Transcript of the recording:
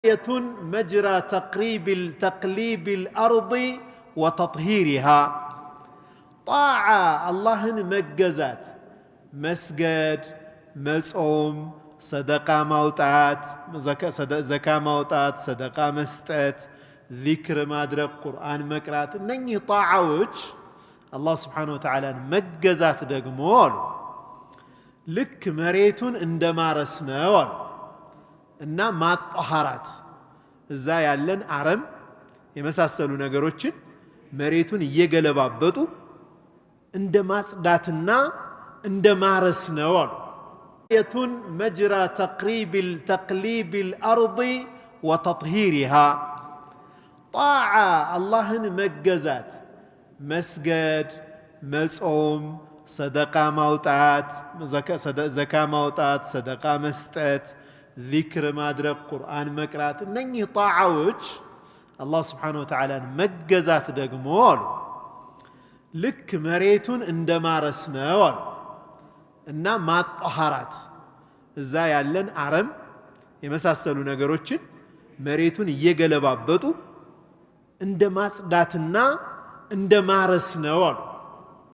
مجرى تقليب الأرض وتطهيرها طاعة الله مجزات مسجد مسؤوم صدقة موتات زكاة موتات صدقة مستات ذكر مادرك قرآن مقرات نني طاعة وجه الله سبحانه وتعالى مجزات دقمول لك مريتون عندما رسنا እና ማጣሃራት እዛ ያለን አረም የመሳሰሉ ነገሮችን መሬቱን እየገለባበጡ እንደ ማጽዳትና እንደ ማረስ ነው አሉ የቱን መጅራ تقليب الأرض وتطهيرها طاعة اللهن مجزات مسجد مصوم صدقة موتات زكاة موتات صدقة مستات ذكر مادرك قرآن مقرات نني طاعوج الله سبحانه وتعالى مجزات دقمول لك مريتون عندما رسنا እና ማጣሃራት እዛ ያለን አረም የመሳሰሉ ነገሮችን መሬቱን እየገለባበጡ እንደ ማጽዳትና እንደ ማረስ ነው አሉ